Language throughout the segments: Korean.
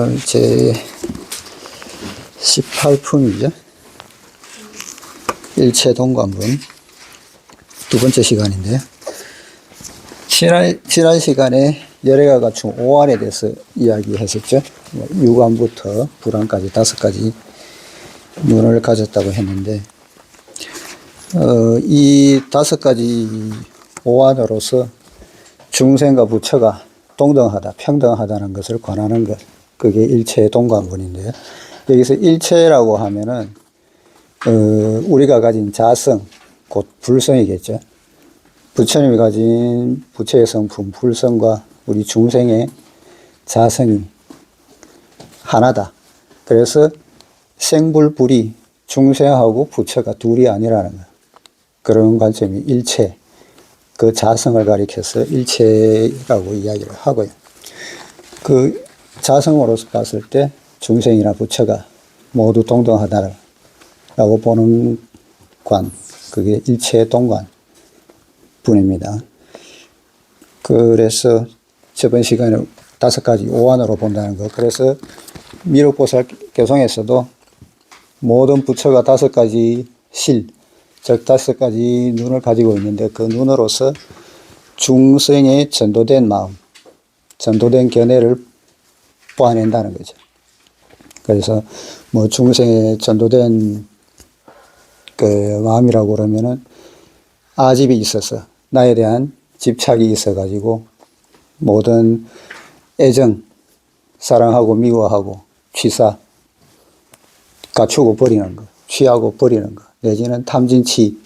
오늘 제 18품이죠. 일체 동관분 두 번째 시간인데요. 지난 시간에 열애가 갖춘 오안에 대해서 이야기했었죠. 유관부터 불안까지 5가지 눈을 가졌다고 했는데, 이 5가지 오안으로서 중생과 부처가 동등하다, 평등하다는 것을 권하는 것, 그게 일체의 동관분인데요. 여기서 일체라고 하면은 우리가 가진 자성, 곧 불성이겠죠. 부처님이 가진 부처의 성품, 불성과 우리 중생의 자성이 하나다. 그래서 생불불이 중생하고 부처가 둘이 아니라는 것. 그런 관점이 일체, 그 자성을 가리켜서 일체라고 이야기를 하고요. 그 자성으로서 봤을 때 중생이나 부처가 모두 동등하다라고 보는 관, 그게 일체의 동관 분입니다. 그래서 저번 시간에 5가지 오안으로 본다는 것. 그래서 미륵보살 개성에서도 모든 부처가 5가지 실, 즉 5가지 눈을 가지고 있는데, 그 눈으로서 중생의 전도된 마음, 전도된 견해를 보아낸다는 거죠. 그래서 뭐 중생의 전도된 그 마음이라고 그러면은 아집이 있어서, 나에 대한 집착이 있어가지고 모든 애정, 사랑하고 미워하고 취사, 갖추고 버리는 것, 취하고 버리는 것, 내지는 탐진치,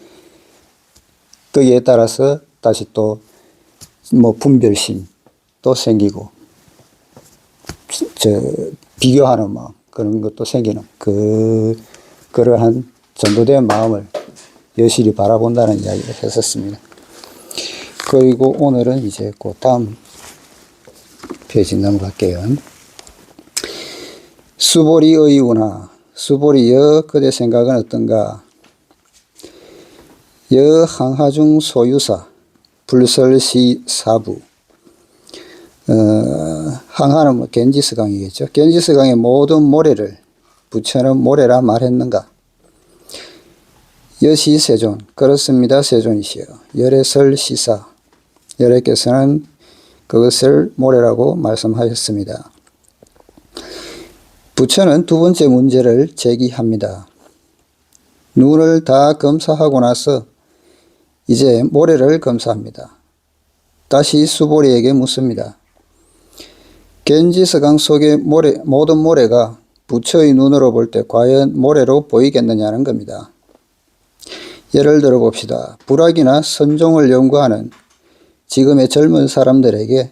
거기에 따라서 다시 또 뭐 분별심 또 생기고, 비교하는 마음, 그런 것도 생기는, 그러한 전도된 마음을 여실히 바라본다는 이야기를 했었습니다. 그리고 오늘은 이제 그 다음 페이지 넘어갈게요. 수보리의 운하, 수보리여 그대 생각은 어떤가? 여 항하중 소유사 불설시 사부. 항하는 뭐 겐지스강이겠죠. 겐지스강의 모든 모래를 부처는 모래라 말했는가? 여시 세존, 그렇습니다. 세존이시여. 열애설 시사, 열애께서는 그것을 모래라고 말씀하셨습니다. 부처는 두 번째 문제를 제기합니다. 눈을 다 검사하고 나서 이제 모래를 검사합니다. 다시 수보리에게 묻습니다. 겐지스강 속의 모든 모래가 부처의 눈으로 볼 때 과연 모래로 보이겠느냐는 겁니다. 예를 들어 봅시다. 불학이나 선종을 연구하는 지금의 젊은 사람들에게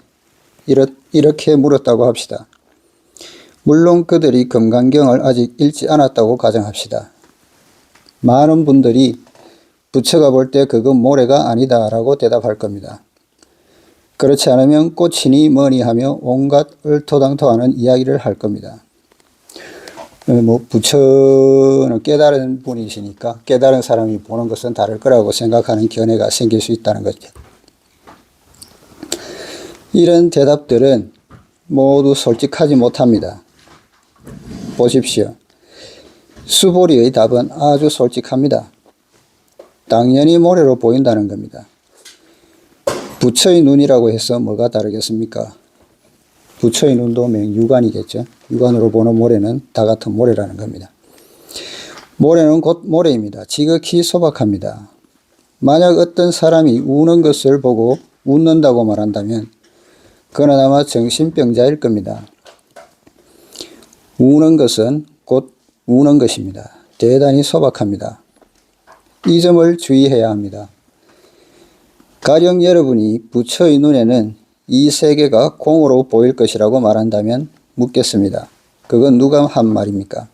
이렇게 물었다고 합시다. 물론 그들이 금강경을 아직 읽지 않았다고 가정합시다. 많은 분들이 부처가 볼 때 그건 모래가 아니다 라고 대답할 겁니다. 그렇지 않으면 꽃이니 뭐니 하며 온갖 얼토당토하는 이야기를 할 겁니다. 뭐 부처는 깨달은 분이시니까 깨달은 사람이 보는 것은 다를 거라고 생각하는 견해가 생길 수 있다는 거죠. 이런 대답들은 모두 솔직하지 못합니다. 보십시오. 수보리의 답은 아주 솔직합니다. 당연히 모래로 보인다는 겁니다. 부처의 눈이라고 해서 뭐가 다르겠습니까? 부처의 눈도 유관이겠죠. 유관으로 보는 모래는 다 같은 모래라는 겁니다. 모래는 곧 모래입니다. 지극히 소박합니다. 만약 어떤 사람이 우는 것을 보고 웃는다고 말한다면 그는 아마 정신병자일 겁니다. 우는 것은 곧 우는 것입니다. 대단히 소박합니다. 이 점을 주의해야 합니다. 가령 여러분이 부처의 눈에는 이 세계가 공으로 보일 것이라고 말한다면 묻겠습니다. 그건 누가 한 말입니까?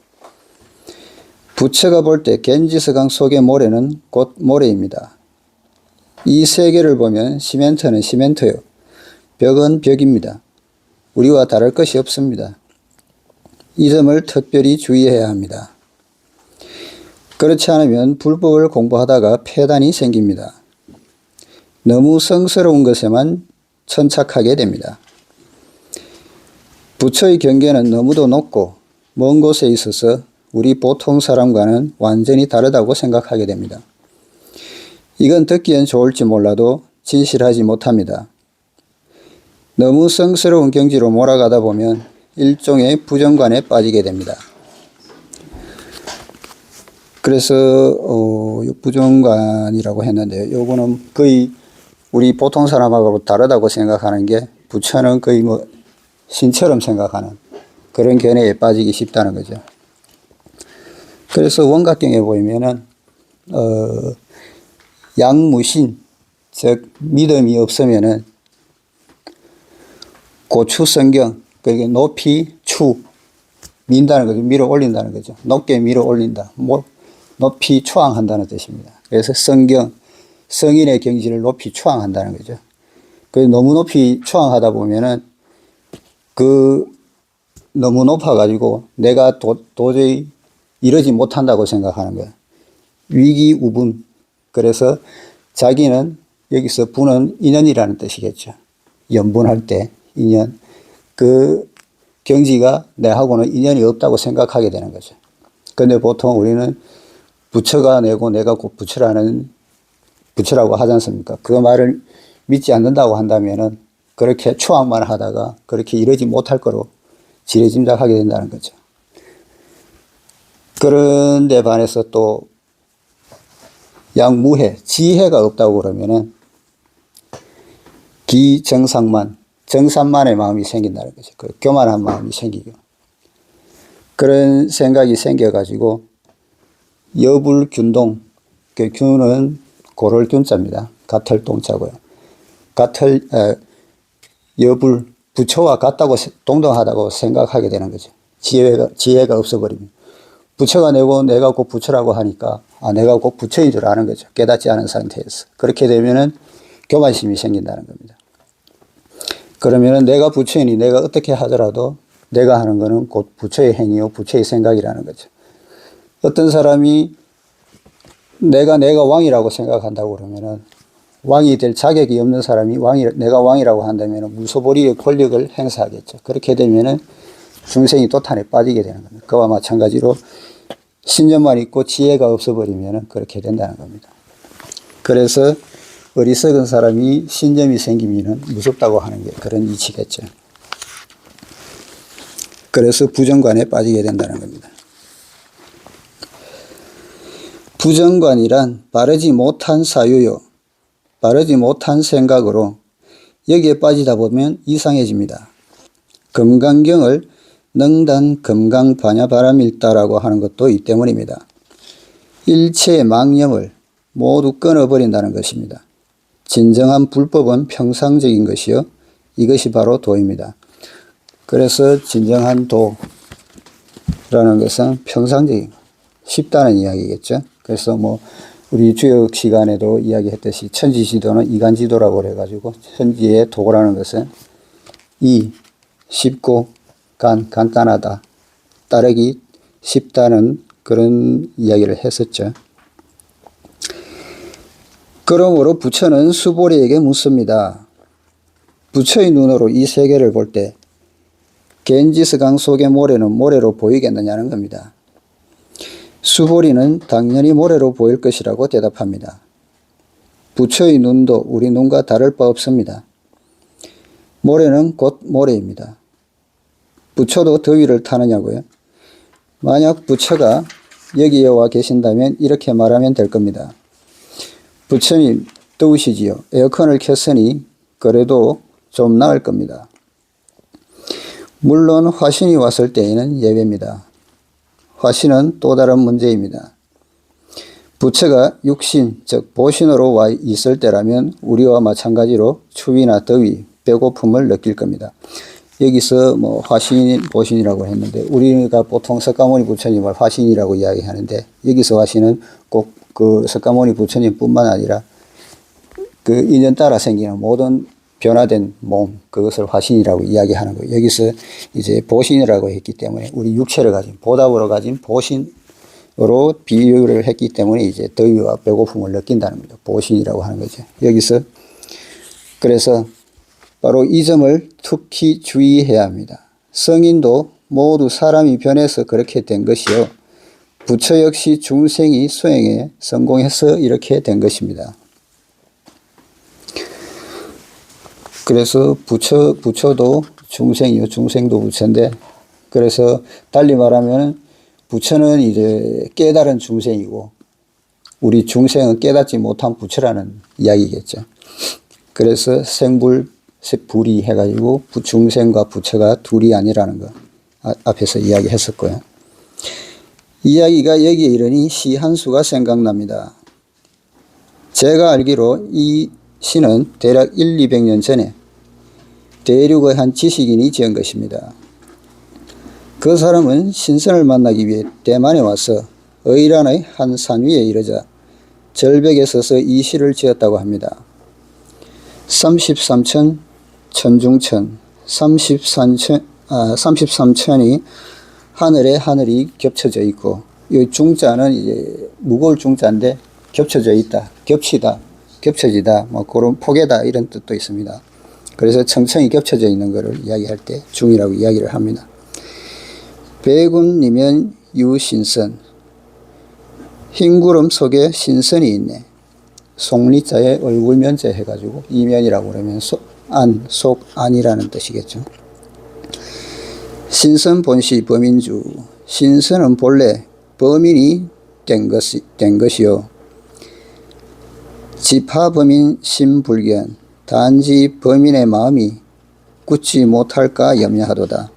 부처가 볼 때 겐지스강 속의 모래는 곧 모래입니다. 이 세계를 보면 시멘트는 시멘트요. 벽은 벽입니다. 우리와 다를 것이 없습니다. 이 점을 특별히 주의해야 합니다. 그렇지 않으면 불법을 공부하다가 폐단이 생깁니다. 너무 성스러운 것에만 천착하게 됩니다. 부처의 경계는 너무도 높고 먼 곳에 있어서 우리 보통 사람과는 완전히 다르다고 생각하게 됩니다. 이건 듣기엔 좋을지 몰라도 진실하지 못합니다. 너무 성스러운 경지로 몰아가다 보면 일종의 부정관에 빠지게 됩니다. 그래서 부정관이라고 했는데요. 요거는 거의 우리 보통 사람하고 다르다고 생각하는 게 부처는 거의 뭐 신처럼 생각하는 그런 견해에 빠지기 쉽다는 거죠. 그래서 원각경에 보면은 양무신, 즉 믿음이 없으면은 고추성경, 그게 높이 추 민다는 거죠. 밀어 올린다는 거죠. 높게 밀어 올린다. 높이 추앙한다는 뜻입니다. 그래서 성경, 성인의 경지를 높이 추앙한다는 거죠. 너무 높이 추앙하다 보면은 너무 높아가지고 내가 도저히 이러지 못한다고 생각하는 거예요. 위기우분. 그래서 자기는 여기서 분은 인연이라는 뜻이겠죠. 연분할 때 인연. 그 경지가 내하고는 인연이 없다고 생각하게 되는 거죠. 근데 보통 우리는 부처가 내고 내가 곧 부처라고 하지 않습니까? 그 말을 믿지 않는다고 한다면은 그렇게 추앙만 하다가 그렇게 이러지 못할 거로 지레짐작하게 된다는 거죠. 그런데 반해서 또 양무해, 지혜가 없다고 그러면은 기정상만, 정산만의 마음이 생긴다는 거죠. 그 교만한 마음이 생기고. 그런 생각이 생겨가지고 여불균동, 그 균은 고를균자입니다. 같을동자고요. 여불, 부처와 같다고 동등하다고 생각하게 되는 거죠. 지혜가 없어버리면. 부처가 내고 내가 곧 부처라고 하니까 내가 곧 부처인 줄 아는 거죠. 깨닫지 않은 상태에서. 그렇게 되면은 교만심이 생긴다는 겁니다. 그러면은 내가 부처이니 내가 어떻게 하더라도 내가 하는 거는 곧 부처의 행위요, 부처의 생각이라는 거죠. 어떤 사람이 내가 왕이라고 생각한다고 그러면은 왕이 될 자격이 없는 사람이 내가 왕이라고 한다면 무소불위의 권력을 행사하겠죠. 그렇게 되면은 중생이 도탄에 빠지게 되는 겁니다. 그와 마찬가지로 신념만 있고 지혜가 없어버리면 그렇게 된다는 겁니다. 그래서 어리석은 사람이 신념이 생기면 무섭다고 하는 게 그런 이치겠죠. 그래서 부정관에 빠지게 된다는 겁니다. 부정관이란 바르지 못한 사유요, 바르지 못한 생각으로 여기에 빠지다 보면 이상해집니다. 금강경을 능단 금강반야바람일다라고 하는 것도 이 때문입니다. 일체의 망념을 모두 끊어버린다는 것입니다. 진정한 불법은 평상적인 것이요, 이것이 바로 도입니다. 그래서 진정한 도라는 것은 평상적인, 쉽다는 이야기겠죠. 그래서 우리 주역 시간에도 이야기했듯이 천지지도는 이간지도라고 그래가지고 천지의 도라는 것은 쉽고 간단하다, 따르기 쉽다는 그런 이야기를 했었죠. 그러므로 부처는 수보리에게 묻습니다. 부처의 눈으로 이 세계를 볼 때 겐지스강 속의 모래는 모래로 보이겠느냐는 겁니다. 수보리는 당연히 모래로 보일 것이라고 대답합니다. 부처의 눈도 우리 눈과 다를 바 없습니다. 모래는 곧 모래입니다. 부처도 더위를 타느냐고요? 만약 부처가 여기에 와 계신다면 이렇게 말하면 될 겁니다. 부처님 더우시지요. 에어컨을 켰으니 그래도 좀 나을 겁니다. 물론 화신이 왔을 때에는 예외입니다. 화신은 또 다른 문제입니다. 부처가 육신, 즉 보신으로 와 있을 때라면 우리와 마찬가지로 추위나 더위, 배고픔을 느낄 겁니다. 여기서 화신, 보신이라고 했는데 우리가 보통 석가모니 부처님을 화신이라고 이야기하는데 여기서 화신은 꼭 그 석가모니 부처님뿐만 아니라 그 인연 따라 생기는 모든 변화된 몸, 그것을 화신이라고 이야기하는 거예요. 여기서 이제 보신이라고 했기 때문에 우리 육체를 가진, 보답으로 가진 보신으로 비유를 했기 때문에 이제 더위와 배고픔을 느낀다는 거죠. 보신이라고 하는 거죠. 여기서 그래서 바로 이 점을 특히 주의해야 합니다. 성인도 모두 사람이 변해서 그렇게 된 것이요. 부처 역시 중생이 수행에 성공해서 이렇게 된 것입니다. 그래서 부처도 중생이요. 중생도 부처인데, 그래서 달리 말하면 부처는 이제 깨달은 중생이고, 우리 중생은 깨닫지 못한 부처라는 이야기겠죠. 그래서 불이 해가지고 중생과 부처가 둘이 아니라는 거 앞에서 이야기했었고요. 이야기가 여기에 이르니 시 한 수가 생각납니다. 제가 알기로 이 시는 대략 200년 전에 대륙의 한 지식인이 지은 것입니다. 그 사람은 신선을 만나기 위해 대만에 와서 의란의 한 산 위에 이르자 절벽에 서서 이 시를 지었다고 합니다. 33천 천중천 33천이 하늘이 겹쳐져 있고, 이 중자는 이제 무거울 중자인데 겹쳐져 있다, 겹치다, 겹쳐지다, 뭐 그런 포개다 이런 뜻도 있습니다. 그래서 청청이 겹쳐져 있는 것을 이야기할 때 중이라고 이야기를 합니다. 백운이면 유신선, 흰 구름 속에 신선이 있네. 속리자에 얼굴면제 해가지고 이면이라고 그러면 속 안이라는 뜻이겠죠. 신선 본시 범인주, 신선은 본래 범인이 된 것이요. 지파 범인 심불견, 단지 범인의 마음이 굳지 못할까 염려하도다.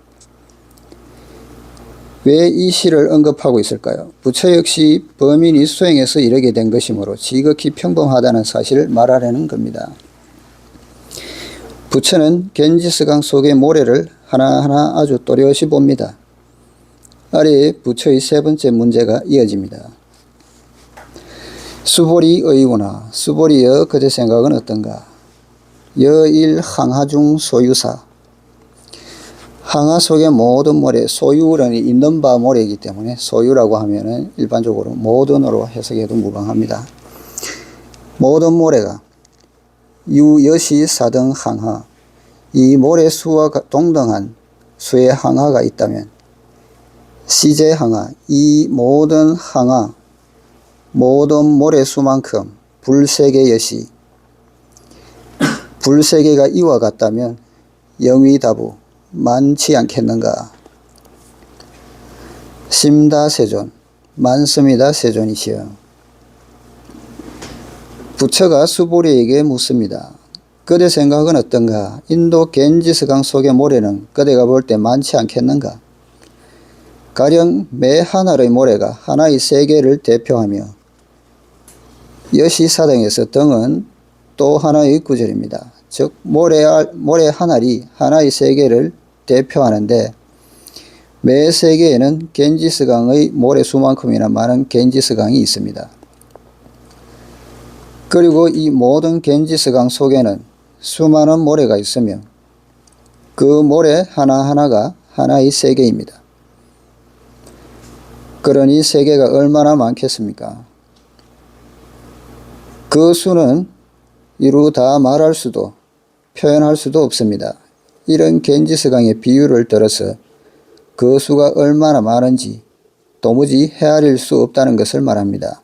왜 이 시를 언급하고 있을까요? 부처 역시 범인이 수행해서 이르게 된 것이므로 지극히 평범하다는 사실을 말하려는 겁니다. 부처는 겐지스강 속의 모래를 하나하나 아주 또렷이 봅니다. 아래에 부처의 세 번째 문제가 이어집니다. 수보리 의구나. 수보리여 그대 생각은 어떤가? 여일 항하 중 소유사. 항하 속의 모든 모래, 소유는 있는 바 모래이기 때문에 소유라고 하면은 일반적으로 모든으로 해석해도 무방합니다. 모든 모래가 유여시 사등 항하, 이 모래수와 동등한 수의 항하가 있다면 시제 항하, 이 모든 항하, 모든 모래수만큼 불세계 여시, 불세계가 이와 같다면 영위다부, 많지 않겠는가? 심다세존, 많습니다 세존이시여. 부처가 수보리에게 묻습니다. 그대 생각은 어떤가? 인도 겐지스강 속의 모래는 그대가 볼 때 많지 않겠는가? 가령 매 하나의 모래가 하나의 세계를 대표하며 여시사등에서 등은 또 하나의 구절입니다. 즉 모래 하나리 하나의 세계를 대표하는데 매 세계에는 겐지스강의 모래수만큼이나 많은 겐지스강이 있습니다. 그리고 이 모든 겐지스강 속에는 수많은 모래가 있으며 그 모래 하나하나가 하나의 세계입니다. 그러니 세계가 얼마나 많겠습니까? 그 수는 이루 다 말할 수도 표현할 수도 없습니다. 이런 겐지스강의 비유를 들어서 그 수가 얼마나 많은지 도무지 헤아릴 수 없다는 것을 말합니다.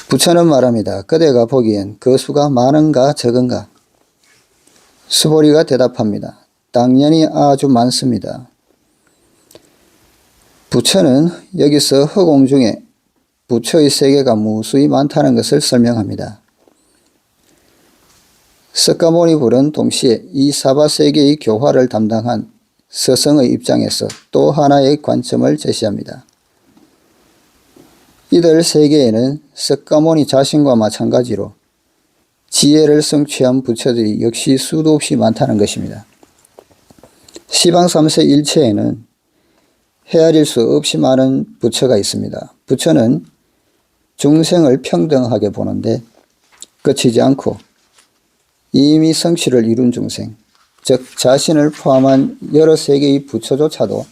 부처는 말합니다. 그대가 보기엔 그 수가 많은가 적은가? 수보리가 대답합니다. 당연히 아주 많습니다. 부처는 여기서 허공 중에 부처의 세계가 무수히 많다는 것을 설명합니다. 석가모니 불은 동시에 이 사바세계의 교화를 담당한 서성의 입장에서 또 하나의 관점을 제시합니다. 이들 세계에는 석가모니 자신과 마찬가지로 지혜를 성취한 부처들이 역시 수도 없이 많다는 것입니다. 시방 3세 일체에는 헤아릴 수 없이 많은 부처가 있습니다. 부처는 중생을 평등하게 보는데 그치지 않고 이미 성취를 이룬 중생, 즉 자신을 포함한 여러 세계의 부처조차도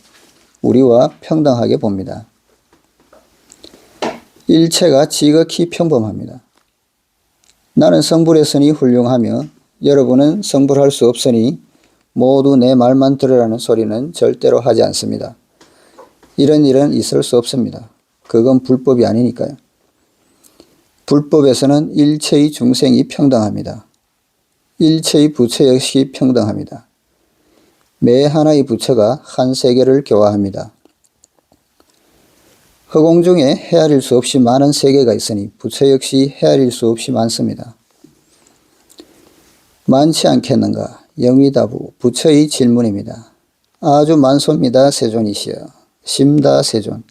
우리와 평등하게 봅니다. 일체가 지극히 평범합니다. 나는 성불했으니 훌륭하며 여러분은 성불할 수 없으니 모두 내 말만 들으라는 소리는 절대로 하지 않습니다. 이런 일은 있을 수 없습니다. 그건 불법이 아니니까요. 불법에서는 일체의 중생이 평등합니다. 일체의 부처 역시 평등합니다. 매 하나의 부처가 한 세계를 교화합니다. 허공 중에 헤아릴 수 없이 많은 세계가 있으니 부처 역시 헤아릴 수 없이 많습니다. 많지 않겠는가? 영위다부 부처의 질문입니다. 아주 많소입니다. 세존이시여. 심다 세존.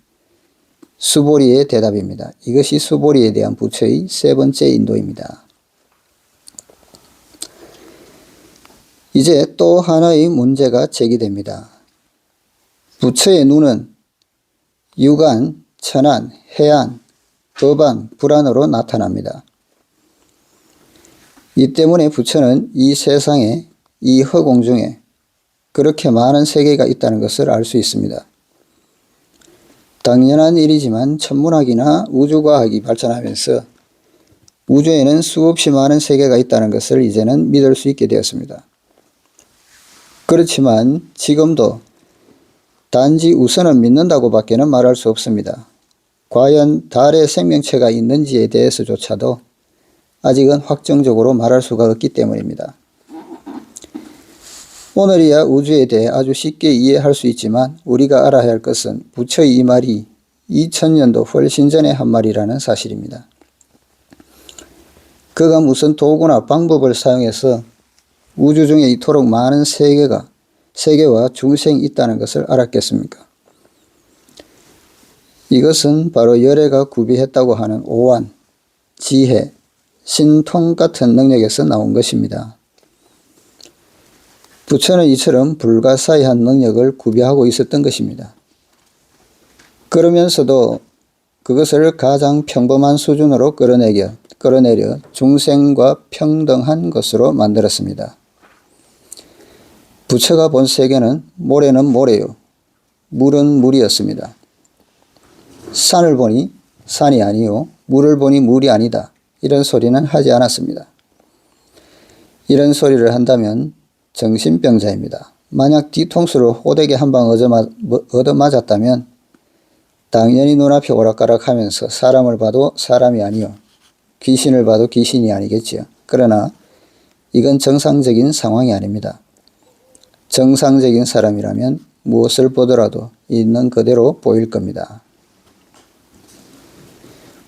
수보리의 대답입니다. 이것이 수보리에 대한 부처의 세 번째 인도입니다. 이제 또 하나의 문제가 제기됩니다. 부처의 눈은 유관, 천안, 해안, 거방, 불안으로 나타납니다. 이 때문에 부처는 이 세상에, 이 허공 중에 그렇게 많은 세계가 있다는 것을 알 수 있습니다. 당연한 일이지만 천문학이나 우주과학이 발전하면서 우주에는 수없이 많은 세계가 있다는 것을 이제는 믿을 수 있게 되었습니다. 그렇지만 지금도 단지 우선은 믿는다고 밖에는 말할 수 없습니다. 과연 달에 생명체가 있는지에 대해서조차도 아직은 확정적으로 말할 수가 없기 때문입니다. 오늘이야 우주에 대해 아주 쉽게 이해할 수 있지만 우리가 알아야 할 것은 부처의 이 말이 2000년도 훨씬 전에 한 말이라는 사실입니다. 그가 무슨 도구나 방법을 사용해서 우주 중에 이토록 많은 세계와 중생이 있다는 것을 알았겠습니까? 이것은 바로 열애가 구비했다고 하는 오한, 지혜, 신통 같은 능력에서 나온 것입니다. 부처는 이처럼 불가사의한 능력을 구비하고 있었던 것입니다. 그러면서도 그것을 가장 평범한 수준으로 끌어내려 중생과 평등한 것으로 만들었습니다. 부처가 본 세계는 모래는 모래요, 물은 물이었습니다. 산을 보니 산이 아니요, 물을 보니 물이 아니다. 이런 소리는 하지 않았습니다. 이런 소리를 한다면 정신병자입니다. 만약 뒤통수를 호되게 한 방 얻어맞았다면 당연히 눈앞이 오락가락하면서 사람을 봐도 사람이 아니요, 귀신을 봐도 귀신이 아니겠지요. 그러나 이건 정상적인 상황이 아닙니다. 정상적인 사람이라면 무엇을 보더라도 있는 그대로 보일 겁니다.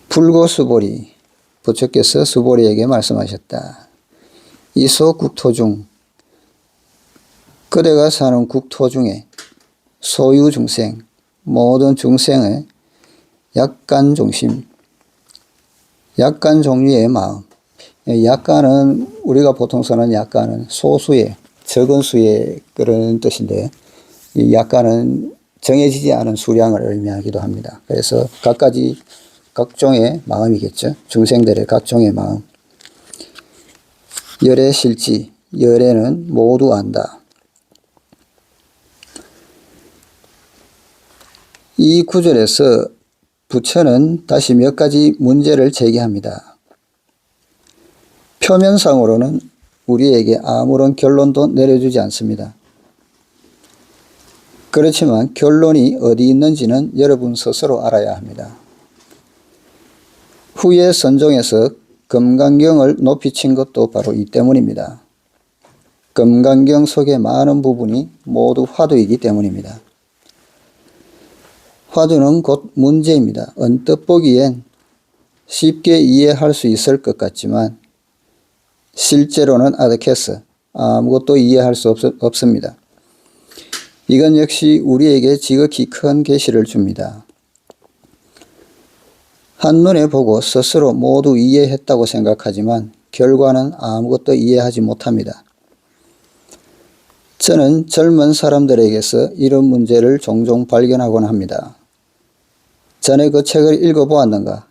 불고수보리, 부처께서 수보리에게 말씀하셨다. 이소 국토 중, 그대가 사는 국토 중에 소유 중생, 모든 중생의 약간 중심, 약간 종류의 마음. 약간은 우리가 보통 쓰는 약간은 소수의, 적은 수의 그런 뜻인데, 이 약간은 정해지지 않은 수량을 의미하기도 합니다. 그래서 각종의 마음이겠죠. 중생들의 각종의 마음. 열애 실지, 열애는 모두 안다. 이 구절에서 부처는 다시 몇 가지 문제를 제기합니다. 표면상으로는 우리에게 아무런 결론도 내려주지 않습니다. 그렇지만 결론이 어디 있는지는 여러분 스스로 알아야 합니다. 후에 선종에서 금강경을 높이 친 것도 바로 이 때문입니다. 금강경 속의 많은 부분이 모두 화두이기 때문입니다. 화두는 곧 문제입니다. 언뜻 보기엔 쉽게 이해할 수 있을 것 같지만 실제로는 아득해서 아무것도 이해할 수 없습니다. 이건 역시 우리에게 지극히 큰 계시를 줍니다. 한눈에 보고 스스로 모두 이해했다고 생각하지만 결과는 아무것도 이해하지 못합니다. 저는 젊은 사람들에게서 이런 문제를 종종 발견하곤 합니다. 전에 그 책을 읽어보았는가?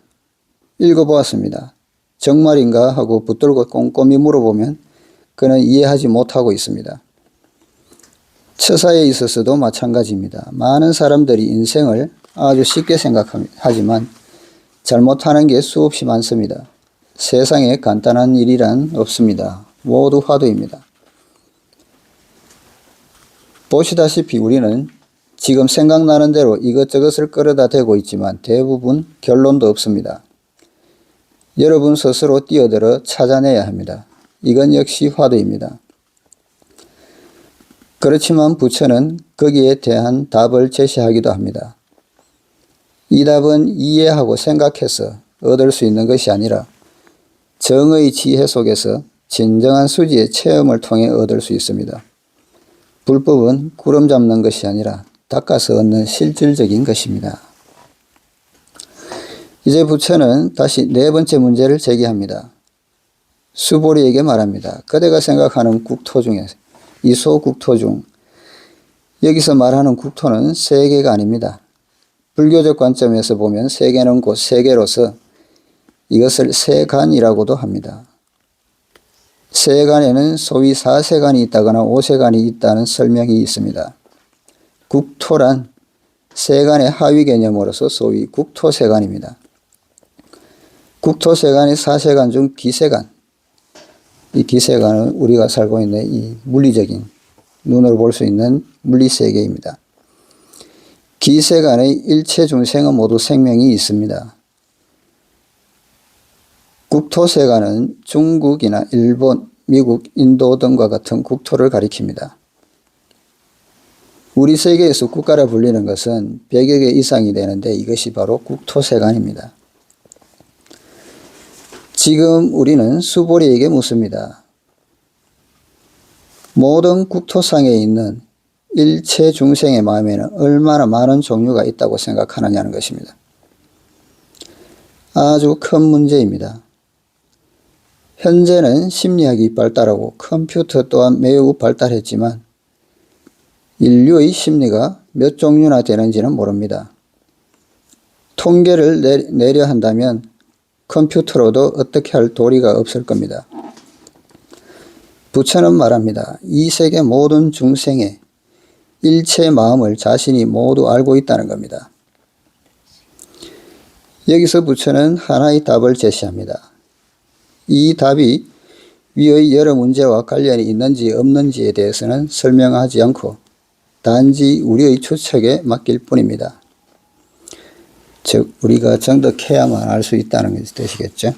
읽어보았습니다. 정말인가 하고 붙들고 꼼꼼히 물어보면 그는 이해하지 못하고 있습니다. 처사에 있어서도 마찬가지입니다. 많은 사람들이 인생을 아주 쉽게 생각하지만 잘못하는 게 수없이 많습니다. 세상에 간단한 일이란 없습니다. 모두 화두입니다. 보시다시피 우리는 지금 생각나는 대로 이것저것을 끌어다 대고 있지만 대부분 결론도 없습니다. 여러분 스스로 뛰어들어 찾아내야 합니다. 이건 역시 화두입니다. 그렇지만 부처는 거기에 대한 답을 제시하기도 합니다. 이 답은 이해하고 생각해서 얻을 수 있는 것이 아니라 정의 지혜 속에서 진정한 수지의 체험을 통해 얻을 수 있습니다. 불법은 구름 잡는 것이 아니라 닦아서 얻는 실질적인 것입니다. 이제 부처는 다시 네 번째 문제를 제기합니다. 수보리에게 말합니다. 그대가 생각하는 국토 중에 이 소국토 중 여기서 말하는 국토는 세계가 아닙니다. 불교적 관점에서 보면 세계는 곧 세계로서 이것을 세간이라고도 합니다. 세간에는 소위 4세간이 있다거나 5세간이 있다는 설명이 있습니다. 국토란 세간의 하위 개념으로서 소위 국토세간입니다. 국토세간의 4세간 중 기세간, 이 기세간은 우리가 살고 있는 이 물리적인 눈으로 볼 수 있는 물리세계입니다. 기세간의 일체 중생은 모두 생명이 있습니다. 국토세간은 중국이나 일본, 미국, 인도 등과 같은 국토를 가리킵니다. 우리 세계에서 국가라 불리는 것은 100여 개 이상이 되는데 이것이 바로 국토세간입니다. 지금 우리는 수보리에게 묻습니다. 모든 국토상에 있는 일체 중생의 마음에는 얼마나 많은 종류가 있다고 생각하느냐는 것입니다. 아주 큰 문제입니다. 현재는 심리학이 발달하고 컴퓨터 또한 매우 발달했지만 인류의 심리가 몇 종류나 되는지는 모릅니다. 통계를 내려 한다면 컴퓨터로도 어떻게 할 도리가 없을 겁니다. 부처는 말합니다. 이 세계 모든 중생의 일체 마음을 자신이 모두 알고 있다는 겁니다. 여기서 부처는 하나의 답을 제시합니다. 이 답이 위의 여러 문제와 관련이 있는지 없는지에 대해서는 설명하지 않고 단지 우리의 추측에 맡길 뿐입니다. 즉 우리가 정득해야만 알 수 있다는 것이 되시겠죠.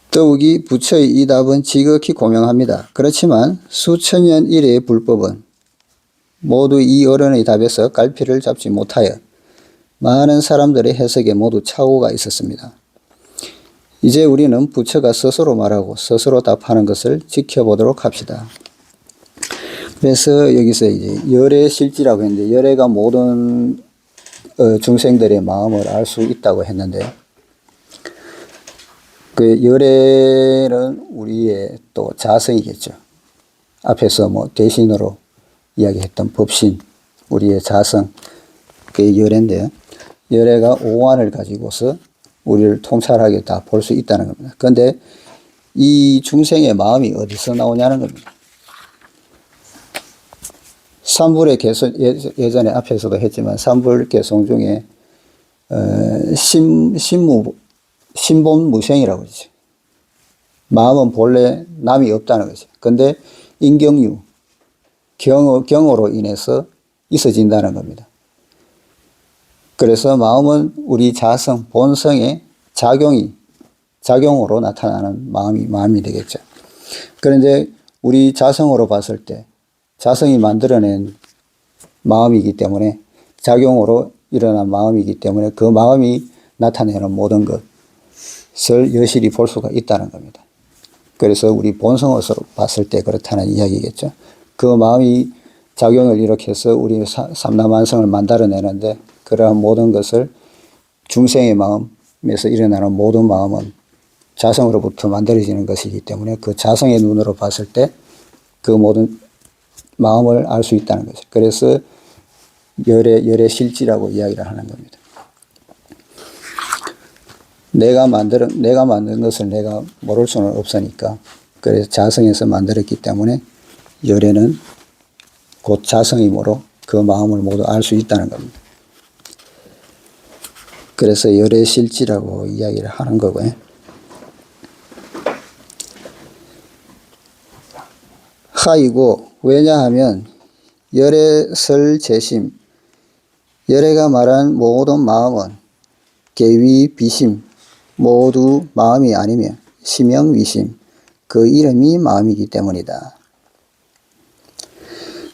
더욱이 부처의 이 답은 지극히 고명합니다. 그렇지만 수천 년 이래의 불법은 모두 이 어른의 답에서 갈피를 잡지 못하여 많은 사람들의 해석에 모두 착오가 있었습니다. 이제 우리는 부처가 스스로 말하고 스스로 답하는 것을 지켜보도록 합시다. 그래서 여기서 이제 열애실지라고 했는데 열애가 모든 중생들의 마음을 알 수 있다고 했는데 그 열애는 우리의 또 자성이겠죠. 앞에서 뭐 대신으로 이야기했던 법신, 우리의 자성, 그게 열애인데요. 열애가 오한을 가지고서 우리를 통찰하게 다 볼 수 있다는 겁니다. 그런데 이 중생의 마음이 어디서 나오냐는 겁니다. 삼불의 개송, 예전에 앞에서도 했지만 삼불 개송 중에 신본무생이라고 그러죠. 마음은 본래 남이 없다는 거죠. 근데 인경유, 경으로 인해서 있어진다는 겁니다. 그래서 마음은 우리 자성, 본성의 작용으로 나타나는 마음이 되겠죠. 그런데 우리 자성으로 봤을 때 자성이 만들어낸 마음이기 때문에 작용으로 일어난 마음이기 때문에 그 마음이 나타내는 모든 것을 여실히 볼 수가 있다는 겁니다. 그래서 우리 본성으로 봤을 때 그렇다는 이야기겠죠. 그 마음이 작용을 일으켜서 우리 삼라만성을 만들어내는데 그러한 모든 것을 중생의 마음에서 일어나는 모든 마음은 자성으로부터 만들어지는 것이기 때문에 그 자성의 눈으로 봤을 때 그 모든 마음을 알 수 있다는 거죠. 그래서 열의 실지라고 이야기를 하는 겁니다. 내가 만든 것을 내가 모를 수는 없으니까 그래서 자성에서 만들었기 때문에 열애는 곧 자성이므로 그 마음을 모두 알 수 있다는 겁니다. 그래서 열의 실지라고 이야기를 하는 거고요. 하이고 왜냐하면 열애설재심 열애가 말한 모든 마음은 계위 비심 모두 마음이 아니며 심영위심 그 이름이 마음이기 때문이다.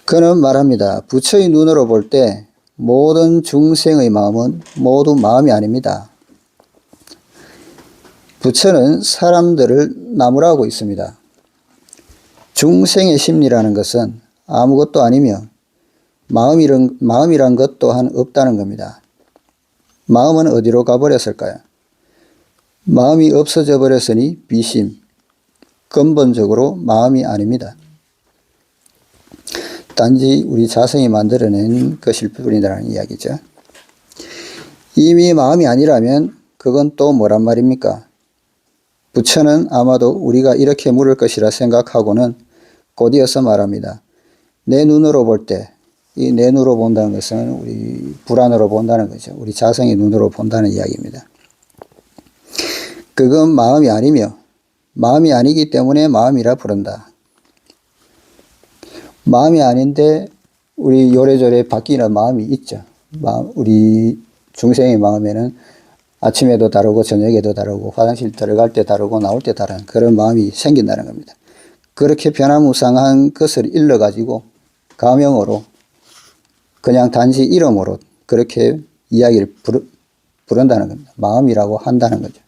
그는 말합니다. 부처의 눈으로 볼 때 모든 중생의 마음은 모두 마음이 아닙니다. 부처는 사람들을 나무라고 있습니다. 중생의 심리라는 것은 아무것도 아니며 마음이란 것 또한 없다는 겁니다. 마음은 어디로 가버렸을까요? 마음이 없어져 버렸으니 비심, 근본적으로 마음이 아닙니다. 단지 우리 자성이 만들어낸 것일 뿐이라는 이야기죠. 이미 마음이 아니라면 그건 또 뭐란 말입니까? 부처는 아마도 우리가 이렇게 물을 것이라 생각하고는 곧이어서 말합니다. 내 눈으로 볼 때, 이 내 눈으로 본다는 것은 우리 불안으로 본다는 거죠. 우리 자성의 눈으로 본다는 이야기입니다. 그건 마음이 아니며 마음이 아니기 때문에 마음이라 부른다. 마음이 아닌데 우리 요래조래 바뀌는 마음이 있죠. 우리 중생의 마음에는 아침에도 다르고 저녁에도 다르고 화장실 들어갈 때 다르고 나올 때 다른 그런 마음이 생긴다는 겁니다. 그렇게 변화무쌍한 것을 일러가지고 가명으로 그냥 단지 이름으로 그렇게 이야기를 부른다는 겁니다. 마음이라고 한다는 거죠.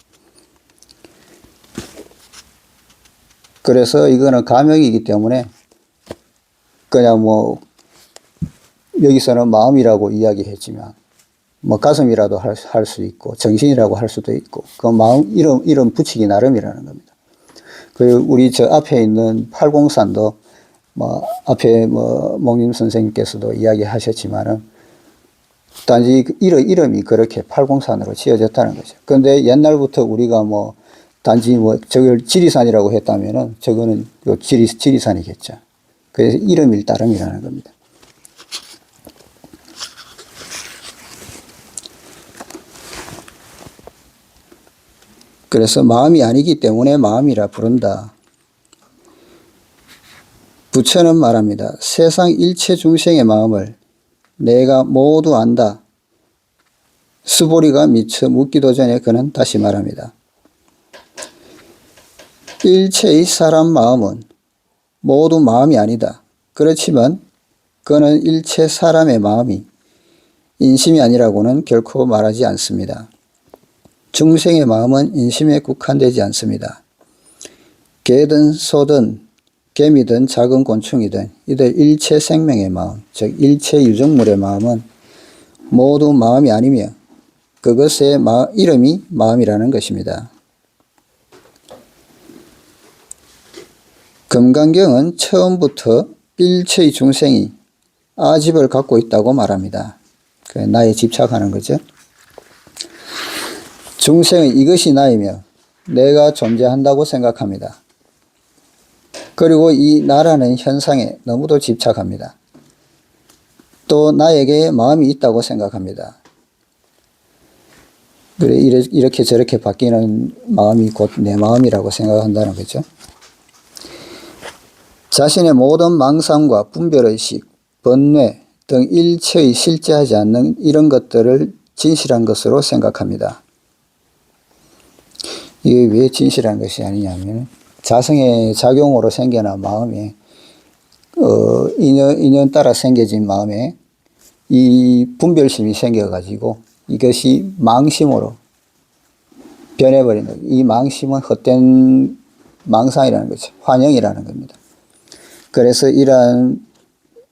그래서 이거는 가명이기 때문에 그냥 여기서는 마음이라고 이야기했지만 가슴이라도 할 수 있고 정신이라고 할 수도 있고 그 마음 이름 붙이기 나름이라는 겁니다. 그리고 우리 저 앞에 있는 팔공산도 앞에 목님 선생님께서도 이야기하셨지만은 단지 이름이 그렇게 팔공산으로 지어졌다는 거죠. 그런데 옛날부터 우리가 단지 저걸 지리산이라고 했다면은 저거는 지리산이겠죠. 그래서 이름일 따름이라는 겁니다. 그래서 마음이 아니기 때문에 마음이라 부른다. 부처는 말합니다. 세상 일체 중생의 마음을 내가 모두 안다. 수보리가 미처 묻기도 전에 그는 다시 말합니다. 일체의 사람 마음은 모두 마음이 아니다. 그렇지만 그는 일체 사람의 마음이 인심이 아니라고는 결코 말하지 않습니다. 중생의 마음은 인심에 국한되지 않습니다. 개든 소든 개미든 작은 곤충이든 이들 일체 생명의 마음, 즉 일체 유정물의 마음은 모두 마음이 아니며 그것의 이름이 마음이라는 것입니다. 금강경은 처음부터 일체의 중생이 아집을 갖고 있다고 말합니다. 나에 집착하는 거죠. 중생은 이것이 나이며 내가 존재한다고 생각합니다. 그리고 이 나라는 현상에 너무도 집착합니다. 또 나에게 마음이 있다고 생각합니다. 그래 이렇게 저렇게 바뀌는 마음이 곧 내 마음이라고 생각한다는 거죠. 자신의 모든 망상과 분별의식, 번뇌 등 일체의 실제하지 않는 이런 것들을 진실한 것으로 생각합니다. 이게 왜 진실한 것이 아니냐면 자성의 작용으로 생겨난 마음에 인연 따라 생겨진 마음에 이 분별심이 생겨가지고 이것이 망심으로 변해버리는 이 망심은 헛된 망상이라는 거죠. 환영이라는 겁니다. 그래서 이러한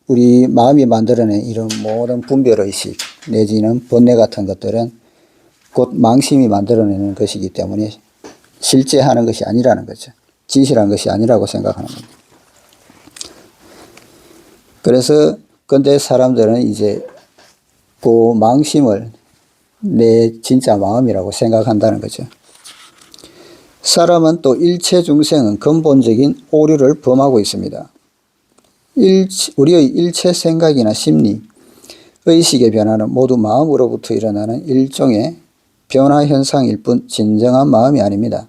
우리 마음이 만들어낸 이런 모든 분별의식 내지는 번뇌 같은 것들은 곧 망심이 만들어내는 것이기 때문에 실제하는 것이 아니라는 거죠. 진실한 것이 아니라고 생각하는 겁니다. 그래서 근데 사람들은 이제 그 망심을 내 진짜 마음이라고 생각한다는 거죠. 사람은 또 일체 중생은 근본적인 오류를 범하고 있습니다. 우리의 일체 생각이나 심리, 의식의 변화는 모두 마음으로부터 일어나는 일종의 변화 현상일 뿐 진정한 마음이 아닙니다.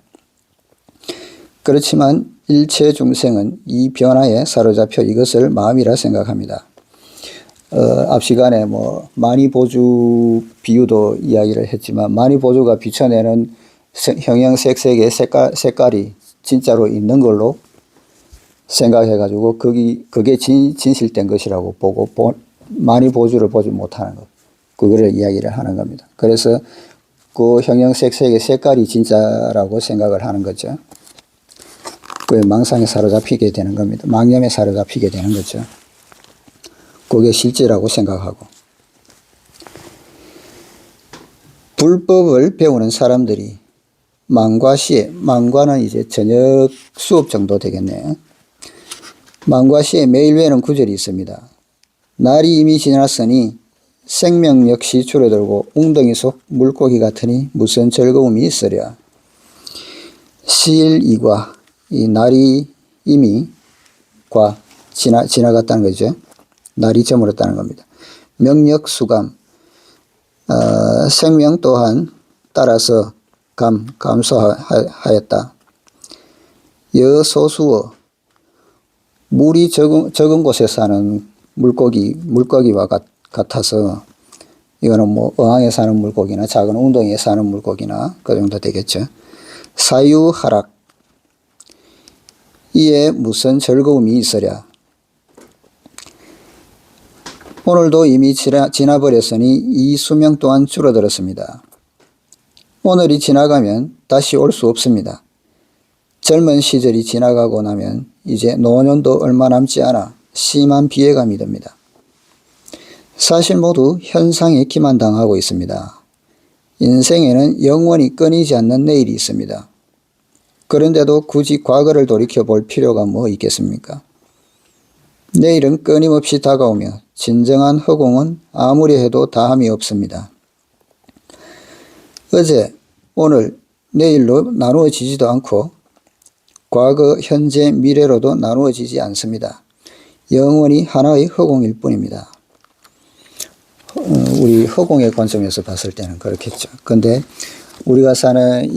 그렇지만 일체 중생은 이 변화에 사로잡혀 이것을 마음이라 생각합니다. 앞 시간에 만이보주 비유도 이야기를 했지만, 만이보주가 비춰내는 형형색색의 색깔이 진짜로 있는 걸로 생각해가지고 그게 진실된 것이라고 보고 만이보주를 보지 못하는 것, 그거를 이야기를 하는 겁니다. 그래서 그 형형색색의 색깔이 진짜라고 생각을 하는 거죠. 그 망상에 사로잡히게 되는 겁니다. 망념에 사로잡히게 되는 거죠. 그게 실제라고 생각하고. 불법을 배우는 사람들이 망과시에, 망과는 이제 저녁 수업 정도 되겠네요. 망과시에 매일 외는 구절이 있습니다. 날이 이미 지났으니 생명 역시 줄어들고 웅덩이 속 물고기 같으니 무슨 즐거움이 있으랴. 시일이과, 이 날이 이미 지나갔다는 거죠. 날이 저물었다는 겁니다. 명력수감, 생명 또한 따라서 감소하였다. 여소수어, 물이 적은 곳에 사는 물고기와 같아서, 이거는 어항에 사는 물고기나 작은 웅덩이에 사는 물고기나 그 정도 되겠죠. 사유하락, 이에 무슨 즐거움이 있으랴. 오늘도 이미 지나버렸으니 이 수명 또한 줄어들었습니다. 오늘이 지나가면 다시 올 수 없습니다. 젊은 시절이 지나가고 나면 이제 노년도 얼마 남지 않아 심한 비애감이 듭니다. 사실 모두 현상에 기만당하고 있습니다. 인생에는 영원히 끊이지 않는 내일이 있습니다. 그런데도 굳이 과거를 돌이켜볼 필요가 뭐 있겠습니까? 내일은 끊임없이 다가오며 진정한 허공은 아무리 해도 다함이 없습니다. 어제, 오늘, 내일로 나누어지지도 않고 과거, 현재, 미래로도 나누어지지 않습니다. 영원히 하나의 허공일 뿐입니다. 우리 허공의 관점에서 봤을 때는 그렇겠죠. 근데 우리가 사는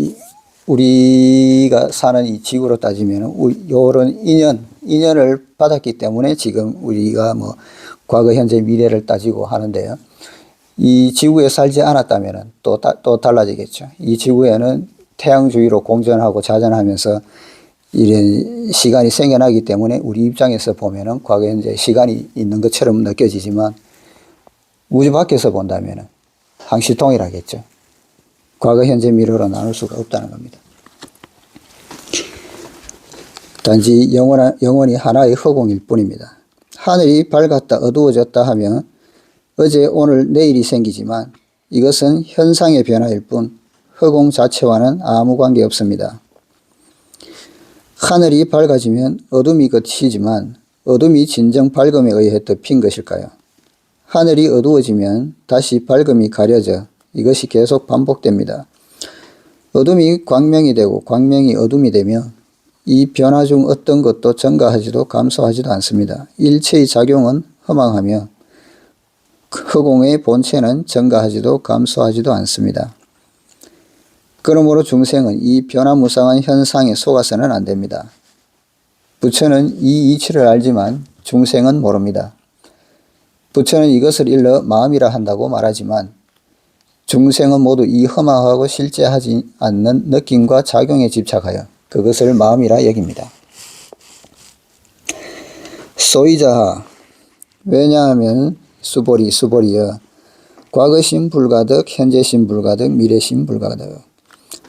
이 지구로 따지면 이런 인연을 받았기 때문에 지금 우리가 과거, 현재, 미래를 따지고 하는데요. 이 지구에 살지 않았다면 또 달라지겠죠. 이 지구에는 태양 주위로 공전하고 자전하면서 이런 시간이 생겨나기 때문에 우리 입장에서 보면은 과거, 현재 시간이 있는 것처럼 느껴지지만 우주 밖에서 본다면은 항시 동일하겠죠. 과거, 현재, 미래로 나눌 수가 없다는 겁니다. 단지 영원히 하나의 허공일 뿐입니다. 하늘이 밝았다 어두워졌다 하며 어제, 오늘, 내일이 생기지만 이것은 현상의 변화일 뿐 허공 자체와는 아무 관계 없습니다. 하늘이 밝아지면 어둠이 그치지만 어둠이 진정 밝음에 의해 덮인 것일까요? 하늘이 어두워지면 다시 밝음이 가려져 이것이 계속 반복됩니다. 어둠이 광명이 되고 광명이 어둠이 되며 이 변화 중 어떤 것도 증가하지도 감소하지도 않습니다. 일체의 작용은 허망하며 허공의 본체는 증가하지도 감소하지도 않습니다. 그러므로 중생은 이 변화무쌍한 현상에 속아서는 안 됩니다. 부처는 이 이치를 알지만 중생은 모릅니다. 부처는 이것을 일러 마음이라 한다고 말하지만 중생은 모두 이 허망하고 실제하지 않는 느낌과 작용에 집착하여 그것을 마음이라 여깁니다. 소이자하, 왜냐하면 수보리여 과거심 불가득, 현재심 불가득, 미래심 불가득.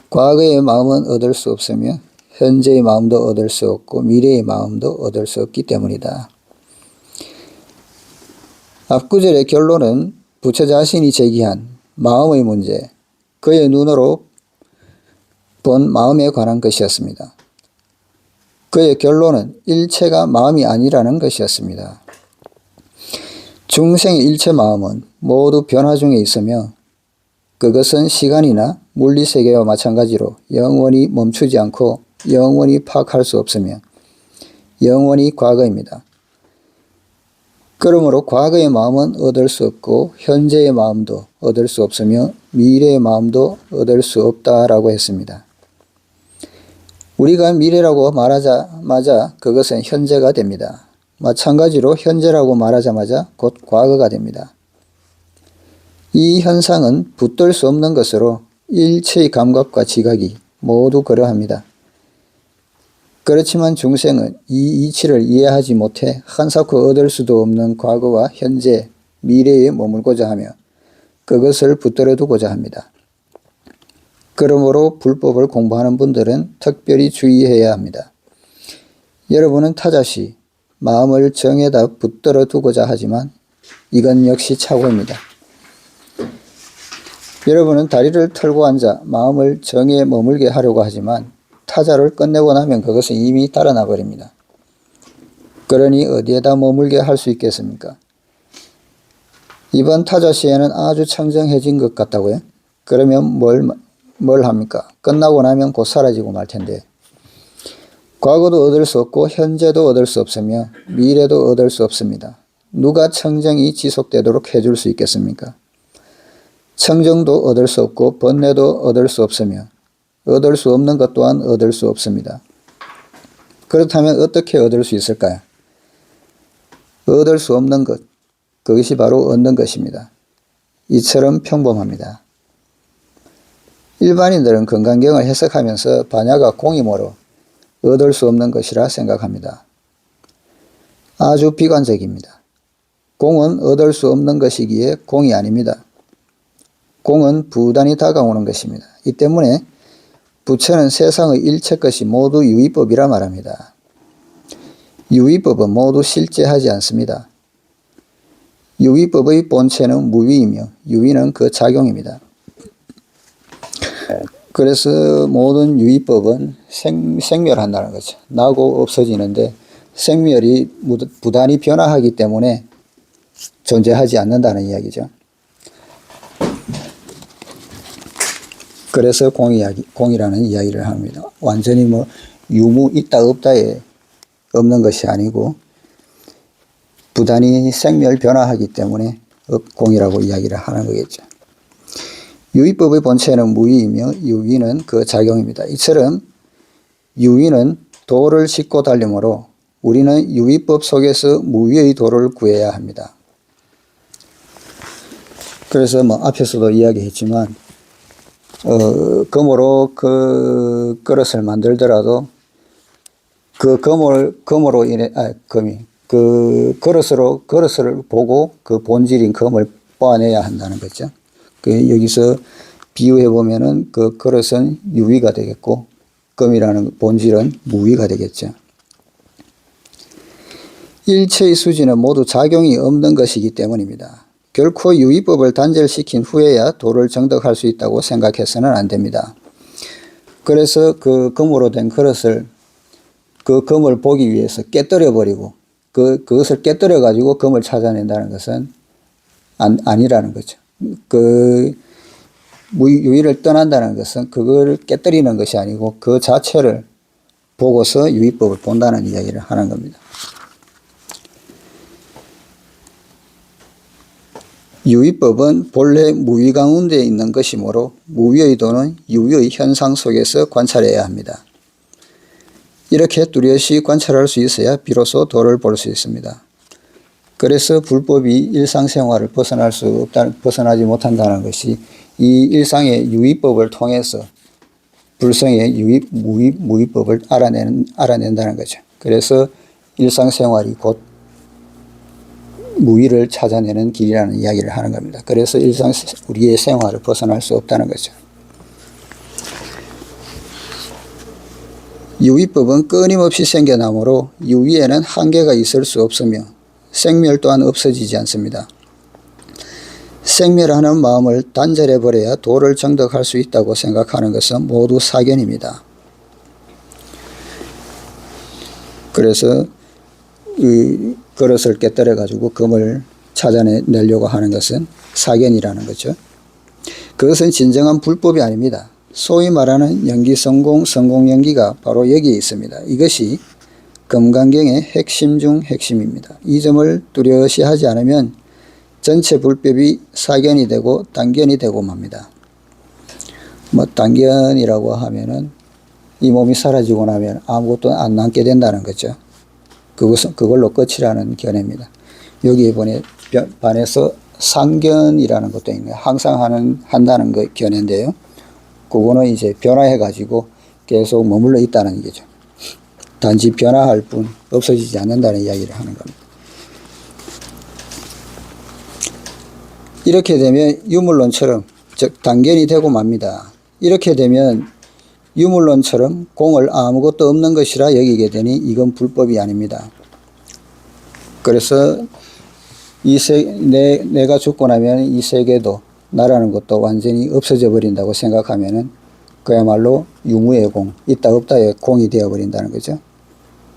과거의 마음은 얻을 수 없으며 현재의 마음도 얻을 수 없고 미래의 마음도 얻을 수 없기 때문이다. 앞구절의 결론은 부처 자신이 제기한 마음의 문제, 그의 눈으로 본 마음에 관한 것이었습니다. 그의 결론은 일체가 마음이 아니라는 것이었습니다. 중생의 일체 마음은 모두 변화 중에 있으며 그것은 시간이나 물리세계와 마찬가지로 영원히 멈추지 않고 영원히 파악할 수 없으며 영원히 과거입니다. 그러므로 과거의 마음은 얻을 수 없고 현재의 마음도 얻을 수 없으며 미래의 마음도 얻을 수 없다라고 했습니다. 우리가 미래라고 말하자마자 그것은 현재가 됩니다. 마찬가지로 현재라고 말하자마자 곧 과거가 됩니다. 이 현상은 붙들 수 없는 것으로 일체의 감각과 지각이 모두 그러합니다. 그렇지만 중생은 이 이치를 이해하지 못해 한사코 얻을 수도 없는 과거와 현재, 미래에 머물고자 하며 그것을 붙들어 두고자 합니다. 그러므로 불법을 공부하는 분들은 특별히 주의해야 합니다. 여러분은 타자시 마음을 정에다 붙들어 두고자 하지만 이건 역시 착오입니다. 여러분은 다리를 털고 앉아 마음을 정에 머물게 하려고 하지만 타자를 끝내고 나면 그것은 이미 달아나 버립니다. 그러니 어디에다 머물게 할 수 있겠습니까? 이번 타자 시에는 아주 청정해진 것 같다고요? 그러면 뭘 합니까? 끝나고 나면 곧 사라지고 말 텐데. 과거도 얻을 수 없고 현재도 얻을 수 없으며 미래도 얻을 수 없습니다. 누가 청정이 지속되도록 해줄 수 있겠습니까? 청정도 얻을 수 없고 번뇌도 얻을 수 없으며 얻을 수 없는 것 또한 얻을 수 없습니다. 그렇다면 어떻게 얻을 수 있을까요? 얻을 수 없는 것, 그것이 바로 얻는 것입니다. 이처럼 평범합니다. 일반인들은 건강경을 해석하면서 반야가 공이모로 얻을 수 없는 것이라 생각합니다. 아주 비관적입니다. 공은 얻을 수 없는 것이기에 공이 아닙니다. 공은 부단히 다가오는 것입니다. 이 때문에 부처는 세상의 일체 것이 모두 유의법이라 말합니다. 유의법은 모두 실제하지 않습니다. 유의법의 본체는 무위이며 유의는 그 작용입니다. 그래서 모든 유의법은 생멸한다는 거죠. 나고 없어지는데 생멸이 부단히 변화하기 때문에 존재하지 않는다는 이야기죠. 그래서 공이라는 이야기를 합니다. 완전히 유무 있다 없다에 없는 것이 아니고 부단히 생멸 변화하기 때문에 공이라고 이야기를 하는 거겠죠. 유의법의 본체는 무위이며 유위는 그 작용입니다. 이처럼 유위는 도를 싣고 달리므로 우리는 유의법 속에서 무위의 도를 구해야 합니다. 그래서 앞에서도 이야기했지만 금으로 그 그릇을 만들더라도 그 금으로 인해 그 그릇을 보고 그 본질인 금을 빻아내야 한다는 거죠. 여기서 비유해 보면은 그 그릇은 유위가 되겠고 금이라는 본질은 무위가 되겠죠. 일체의 수지는 모두 작용이 없는 것이기 때문입니다. 결코 유의법을 단절시킨 후에야 도를 정득할 수 있다고 생각해서는 안 됩니다. 그래서 그 금으로 된 그릇을 그 금을 보기 위해서 깨뜨려 버리고 그것을 깨뜨려 가지고 금을 찾아낸다는 것은 아니라는 거죠. 그 유의를 떠난다는 것은 그걸 깨뜨리는 것이 아니고 그 자체를 보고서 유의법을 본다는 이야기를 하는 겁니다. 유의법은 본래 무위 가운데 있는 것이므로 무위의 도는 유위의 현상 속에서 관찰해야 합니다. 이렇게 뚜렷이 관찰할 수 있어야 비로소 도를 볼 수 있습니다. 그래서 불법이 일상생활을 벗어나지 못한다는 것이 이 일상의 유의법을 통해서 불성의 무의법을 알아낸다는 거죠. 그래서 일상생활이 곧 무의를 찾아내는 길이라는 이야기를 하는 겁니다. 그래서 우리의 생활을 벗어날 수 없다는 거죠. 유의법은 끊임없이 생겨나므로 유의에는 한계가 있을 수 없으며 생멸 또한 없어지지 않습니다. 생멸하는 마음을 단절해버려야 도를 정득할 수 있다고 생각하는 것은 모두 사견입니다. 그래서 이 그릇을 깨뜨려 가지고 금을 찾아내려고 하는 것은 사견이라는 거죠. 그것은 진정한 불법이 아닙니다. 소위 말하는 연기성공, 성공연기가 바로 여기에 있습니다. 이것이 금강경의 핵심 중 핵심입니다. 이 점을 뚜렷이 하지 않으면 전체 불법이 사견이 되고 단견이 되고 맙니다. 단견이라고 하면은 이 몸이 사라지고 나면 아무것도 안 남게 된다는 거죠. 그걸로 끝이라는 견해입니다. 여기에 반해서 상견이라는 것도 있네요. 항상 한다는 그 견해인데요. 그거는 이제 변화해가지고 계속 머물러 있다는 거죠. 단지 변화할 뿐 없어지지 않는다는 이야기를 하는 겁니다. 이렇게 되면 유물론처럼, 즉 단견이 되고 맙니다. 이렇게 되면 유물론처럼 공을 아무것도 없는 것이라 여기게 되니 이건 불법이 아닙니다. 그래서 내가 죽고 나면 이 세계도 나라는 것도 완전히 없어져 버린다고 생각하면은 그야말로 유무의 공, 있다 없다의 공이 되어 버린다는 거죠.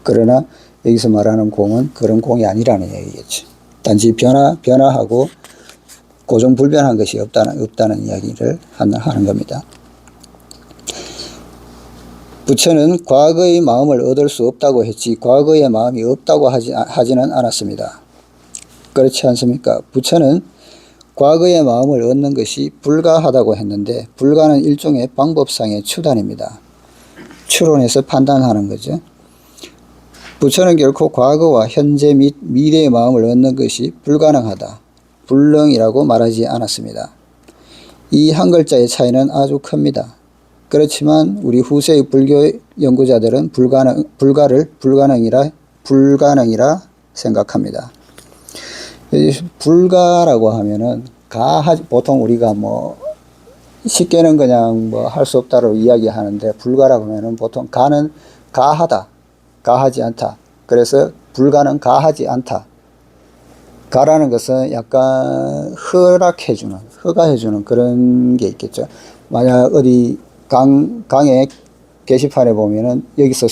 그러나 여기서 말하는 공은 그런 공이 아니라는 얘기겠죠. 단지 변화하고 고정불변한 것이 없다는 이야기를 하는 겁니다. 부처는 과거의 마음을 얻을 수 없다고 했지 과거의 마음이 없다고 하지는 않았습니다. 그렇지 않습니까? 부처는 과거의 마음을 얻는 것이 불가하다고 했는데 불가는 일종의 방법상의 추단입니다. 추론해서 판단하는 거죠. 부처는 결코 과거와 현재 및 미래의 마음을 얻는 것이 불가능하다, 불능이라고 말하지 않았습니다. 이 한 글자의 차이는 아주 큽니다. 그렇지만 우리 후세의 불교 연구자들은 불가를 불가능이라 생각합니다. 불가라고 하면은 보통 우리가 뭐 쉽게는 그냥 뭐 할 수 없다로 이야기하는데 불가라고 하면은 보통 가는 가하다, 가하지 않다. 그래서 불가는 가하지 않다. 가라는 것은 약간 허가해주는 그런 게 있겠죠. 만약 어디 강의 게시판에 보면은 여기서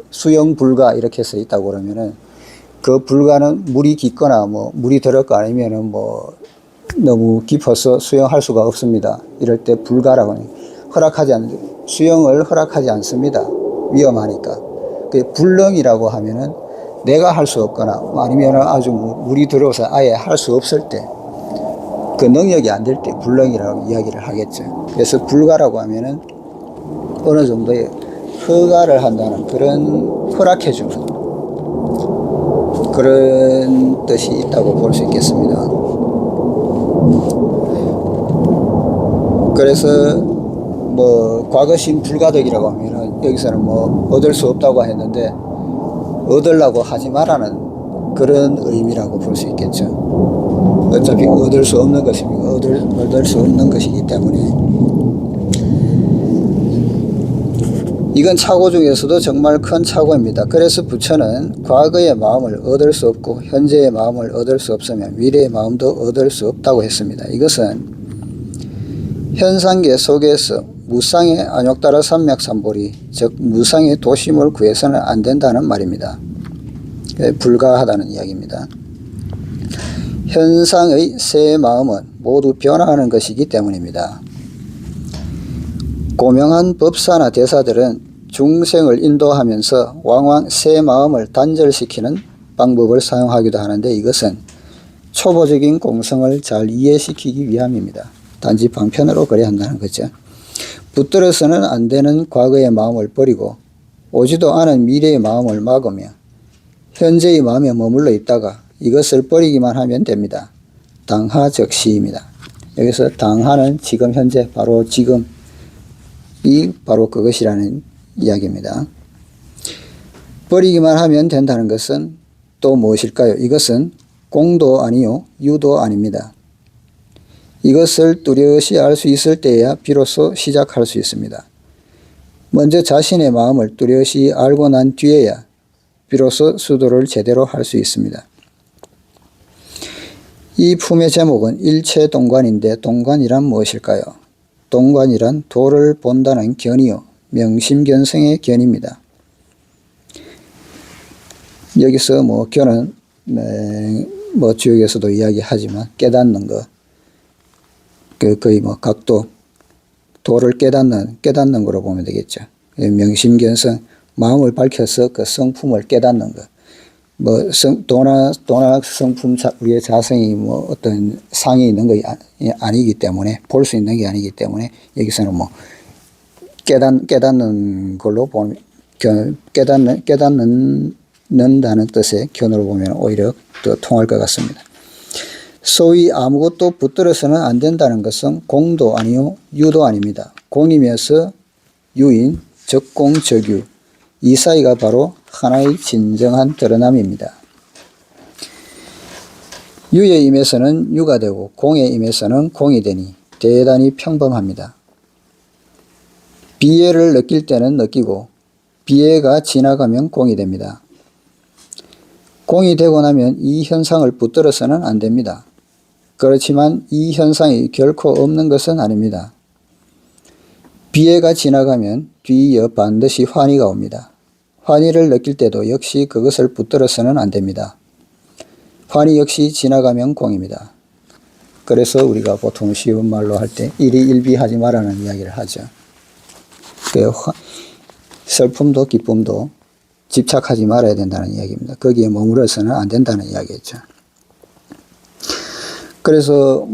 수영 불가 이렇게 써 있다고 그러면은 그 불가는 물이 깊거나 뭐 물이 들었고 아니면은 뭐 너무 깊어서 수영할 수가 없습니다. 이럴 때 불가라고 해요. 수영을 허락하지 않습니다. 위험하니까. 불능이라고 하면은 내가 할 수 없거나 아니면 아주 물이 들어서 아예 할 수 없을 때, 그 능력이 안 될 때 불능이라고 이야기를 하겠죠. 그래서 불가라고 하면은 어느 정도의 허가를 한다는 그런 허락해주는 그런 뜻이 있다고 볼 수 있겠습니다. 그래서 뭐 과거신 불가덕이라고 하면은 여기서는 뭐 얻을 수 없다고 했는데 얻으려고 하지 말라는 그런 의미라고 볼 수 있겠죠. 어차피 얻을 수 없는 것입니다. 얻을 수 없는 것이기 때문에 이건 차고 중에서도 정말 큰 차고입니다. 그래서 부처는 과거의 마음을 얻을 수 없고 현재의 마음을 얻을 수 없으면 미래의 마음도 얻을 수 없다고 했습니다. 이것은 현상계 속에서 무상의 안욕따라 삼맥삼보리, 즉 무상의 도심을 구해서는 안 된다는 말입니다. 불가하다는 이야기입니다. 현상의 새 마음은 모두 변화하는 것이기 때문입니다. 고명한 법사나 대사들은 중생을 인도하면서 왕왕 새 마음을 단절시키는 방법을 사용하기도 하는데 이것은 초보적인 공성을 잘 이해시키기 위함입니다. 단지 방편으로 그래야 한다는 거죠. 붙들어서는 안 되는 과거의 마음을 버리고 오지도 않은 미래의 마음을 막으며 현재의 마음에 머물러 있다가 이것을 버리기만 하면 됩니다. 당하적시입니다. 여기서 당하는 지금 현재, 바로 지금이 바로 그것이라는 이야기입니다. 버리기만 하면 된다는 것은 또 무엇일까요? 이것은 공도 아니요 유도 아닙니다. 이것을 뚜렷이 알 수 있을 때야 비로소 시작할 수 있습니다. 먼저 자신의 마음을 뚜렷이 알고 난 뒤에야 비로소 수도를 제대로 할 수 있습니다. 이 품의 제목은 일체동관인데 동관이란 무엇일까요? 동관이란 도를 본다는 견이요 명심견성의 견입니다. 여기서 뭐 견은 뭐 주역에서도 이야기하지만 깨닫는 것, 거의 뭐 각도, 도를 깨닫는 거로 보면 되겠죠. 명심견성, 마음을 밝혀서 그 성품을 깨닫는 것. 뭐 도나 성품, 우리의 자성이 뭐 어떤 상이 있는 것이 아니기 때문에, 볼 수 있는 게 아니기 때문에 여기서는 뭐 깨닫는 걸로 보면, 깨닫는다는 뜻의 견으로 보면 오히려 더 통할 것 같습니다. 소위 아무것도 붙들어서는 안 된다는 것은 공도 아니요 유도 아닙니다. 공이면서 유인, 적공, 적유, 이 사이가 바로 하나의 진정한 드러남입니다. 유에 임해서는 유가 되고 공에 임해서는 공이 되니 대단히 평범합니다. 비애를 느낄 때는 느끼고 비애가 지나가면 공이 됩니다. 공이 되고 나면 이 현상을 붙들어서는 안 됩니다. 그렇지만 이 현상이 결코 없는 것은 아닙니다. 비애가 지나가면 뒤이어 반드시 환희가 옵니다. 환희를 느낄 때도 역시 그것을 붙들어서는 안 됩니다. 환희 역시 지나가면 공입니다. 그래서 우리가 보통 쉬운 말로 할 때 일희일비하지 말라는 이야기를 하죠. 슬픔도 기쁨도 집착하지 말아야 된다는 이야기입니다. 거기에 머물러서는 안 된다는 이야기였죠. 그래서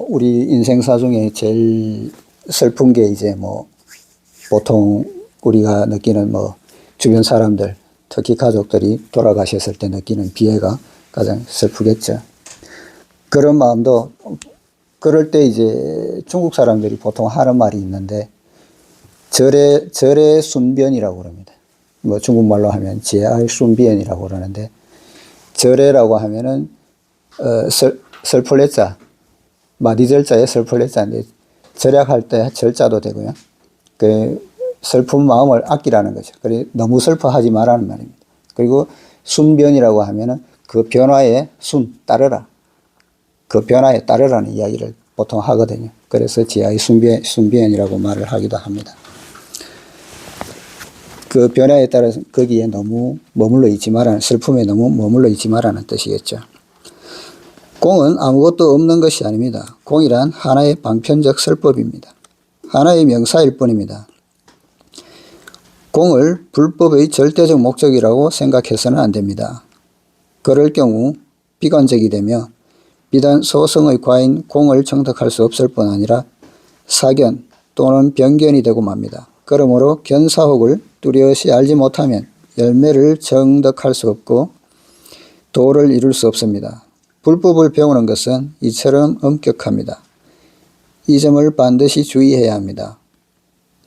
우리 인생사 중에 제일 슬픈 게 이제 보통 우리가 느끼는 주변 사람들, 특히 가족들이 돌아가셨을 때 느끼는 비애가 가장 슬프겠죠. 그런 마음도, 그럴 때 이제 중국 사람들이 보통 하는 말이 있는데, 절의 순변이라고 그럽니다. 중국말로 하면 제아의 순변이라고 그러는데, 절에라고 하면은, 설풀레자, 마디절자의 설풀레자인데, 절약할 때 절자도 되고요. 슬픈 마음을 아끼라는 거죠. 그래, 너무 슬퍼하지 말라는 말입니다. 그리고 순변이라고 하면은 그 변화에 따르라. 그 변화에 따르라는 이야기를 보통 하거든요. 그래서 지하의 순변이라고 말을 하기도 합니다. 그 변화에 따라서 거기에 너무 머물러 있지 말라는, 슬픔에 너무 머물러 있지 말라는 뜻이겠죠. 공은 아무것도 없는 것이 아닙니다. 공이란 하나의 방편적 설법입니다. 하나의 명사일 뿐입니다. 공을 불법의 절대적 목적이라고 생각해서는 안 됩니다. 그럴 경우 비관적이 되며 비단 소성의 과인 공을 정득할 수 없을 뿐 아니라 사견 또는 변견이 되고 맙니다. 그러므로 견사혹을 뚜렷이 알지 못하면 열매를 정득할 수 없고 도를 이룰 수 없습니다. 불법을 배우는 것은 이처럼 엄격합니다. 이 점을 반드시 주의해야 합니다.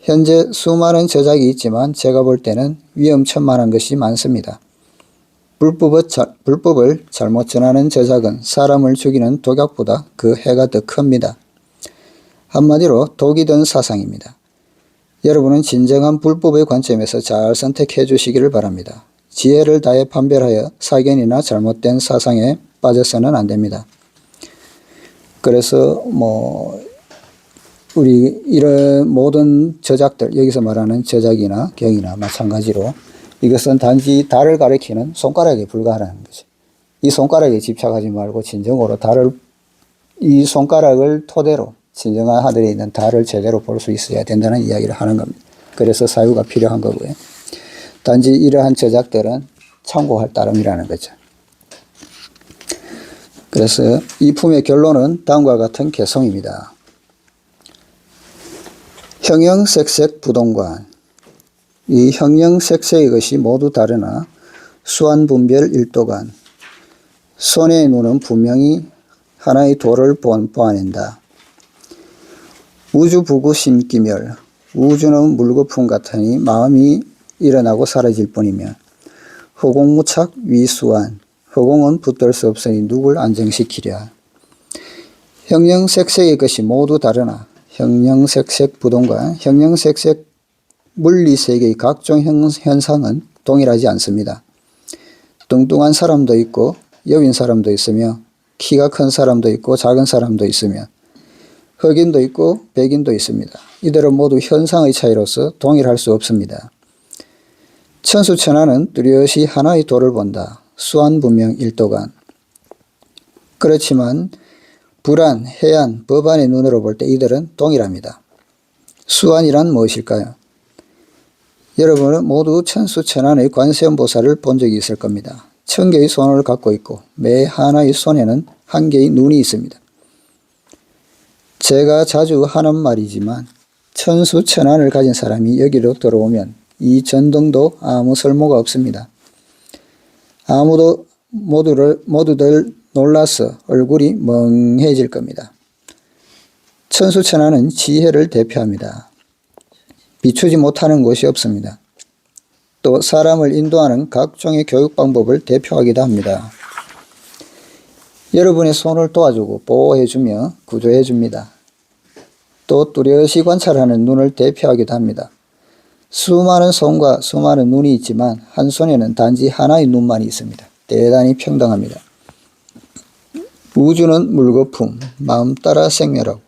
현재 수많은 저작이 있지만 제가 볼 때는 위험천만한 것이 많습니다. 불법을 잘못 전하는 저작은 사람을 죽이는 독약보다 그 해가 더 큽니다. 한마디로 독이 든 사상입니다. 여러분은 진정한 불법의 관점에서 잘 선택해 주시기를 바랍니다. 지혜를 다해 판별하여 사견이나 잘못된 사상에 빠져서는 안 됩니다. 그래서 우리 이런 모든 저작들, 여기서 말하는 저작이나 경이나 마찬가지로 이것은 단지 달을 가리키는 손가락에 불과하다는 거죠. 이 손가락에 집착하지 말고 진정으로 이 손가락을 토대로 진정한 하늘에 있는 달을 제대로 볼 수 있어야 된다는 이야기를 하는 겁니다. 그래서 사유가 필요한 거고요. 단지 이러한 저작들은 참고할 따름이라는 거죠. 그래서 이 품의 결론은 다음과 같은 개성입니다. 형형색색 부동관. 이 형형색색의 것이 모두 다르나 수완분별 일도간. 손의 눈은 분명히 하나의 도를 보아낸다. 우주부구 심기멸. 우주는 물거품 같으니 마음이 일어나고 사라질 뿐이며 허공무착 위수완. 허공은 붙들 수 없으니 누굴 안정시키랴. 형형색색의 것이 모두 다르나 형형색색 부동관. 형형색색 물리세계의 각종 현상은 동일하지 않습니다. 뚱뚱한 사람도 있고 여인 사람도 있으며 키가 큰 사람도 있고 작은 사람도 있으며 흑인도 있고 백인도 있습니다. 이들은 모두 현상의 차이로서 동일할 수 없습니다. 천수천하는 뚜렷이 하나의 도를 본다. 수완분명 일도간. 그렇지만 불안, 해안, 법안의 눈으로 볼 때 이들은 동일합니다. 수완이란 무엇일까요? 여러분은 모두 천수천안의 관세음보살을 본 적이 있을 겁니다. 1000개의 손을 갖고 있고 매 하나의 손에는 한 개의 눈이 있습니다. 제가 자주 하는 말이지만 천수천안을 가진 사람이 여기로 들어오면 이 전등도 아무 쓸모가 없습니다. 모두들 놀라서 얼굴이 멍해질 겁니다. 천수천안은 지혜를 대표합니다. 비추지 못하는 곳이 없습니다. 또 사람을 인도하는 각종의 교육 방법을 대표하기도 합니다. 여러분의 손을 도와주고 보호해주며 구조해줍니다. 또 뚜렷이 관찰하는 눈을 대표하기도 합니다. 수많은 손과 수많은 눈이 있지만 한 손에는 단지 하나의 눈만이 있습니다. 대단히 평등합니다. 우주는 물거품, 마음 따라 생멸하고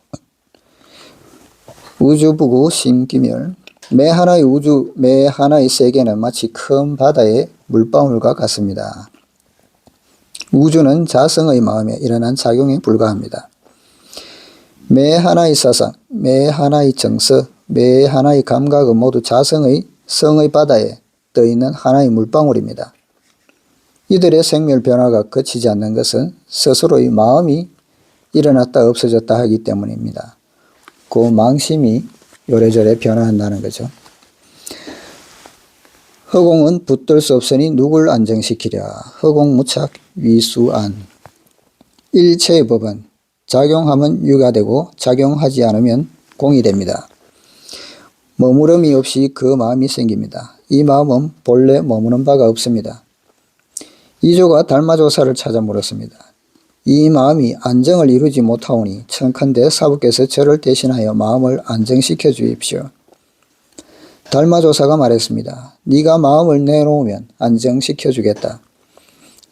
우주부구 심기멸. 매 하나의 우주, 매 하나의 세계는 마치 큰 바다의 물방울과 같습니다. 우주는 자성의 마음에 일어난 작용에 불과합니다. 매 하나의 사상, 매 하나의 정서, 매 하나의 감각은 모두 자성의 성의 바다에 떠있는 하나의 물방울입니다. 이들의 생멸 변화가 그치지 않는 것은 스스로의 마음이 일어났다 없어졌다 하기 때문입니다. 그 망심이 요래저래 변화한다는 거죠. 허공은 붙들 수 없으니 누굴 안정시키랴. 허공무착 위수안. 일체의 법은 작용하면 유가 되고 작용하지 않으면 공이 됩니다. 머무름이 없이 그 마음이 생깁니다. 이 마음은 본래 머무는 바가 없습니다. 이조가 달마조사를 찾아 물었습니다. 이 마음이 안정을 이루지 못하오니 청컨대 사부께서 저를 대신하여 마음을 안정시켜 주십시오. 달마조사가 말했습니다. 네가 마음을 내놓으면 안정시켜 주겠다.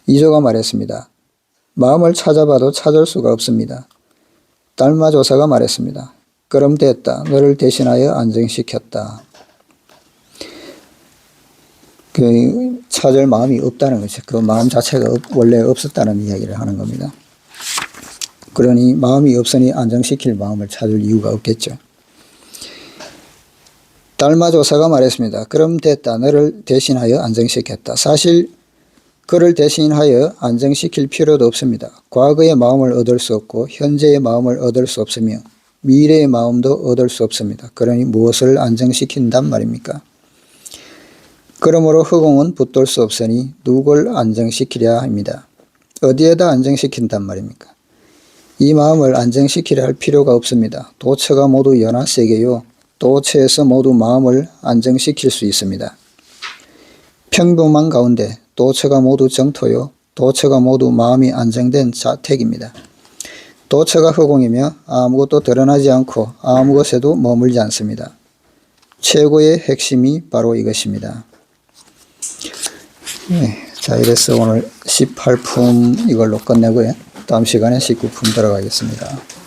이조가 말했습니다. 마음을 찾아봐도 찾을 수가 없습니다. 달마조사가 말했습니다. 그럼 됐다. 너를 대신하여 안정시켰다. 찾을 마음이 없다는 거죠. 그 마음 자체가 원래 없었다는 이야기를 하는 겁니다. 그러니 마음이 없으니 안정시킬 마음을 찾을 이유가 없겠죠. 달마조사가 말했습니다. 그럼 됐다. 너를 대신하여 안정시켰다. 사실 그를 대신하여 안정시킬 필요도 없습니다. 과거의 마음을 얻을 수 없고 현재의 마음을 얻을 수 없으며 미래의 마음도 얻을 수 없습니다. 그러니 무엇을 안정시킨단 말입니까? 그러므로 허공은 붙들 수 없으니 누굴 안정시키랴 합니다. 어디에다 안정시킨단 말입니까? 이 마음을 안정시키려 할 필요가 없습니다. 도처가 모두 연화세계요. 도처에서 모두 마음을 안정시킬 수 있습니다. 평범한 가운데 도처가 모두 정토요. 도처가 모두 마음이 안정된 자택입니다. 도처가 허공이며 아무것도 드러나지 않고 아무 곳에도 머물지 않습니다. 최고의 핵심이 바로 이것입니다. 자, 이래서 오늘 18품 이걸로 끝내고요. 다음 시간에 19품 들어가겠습니다.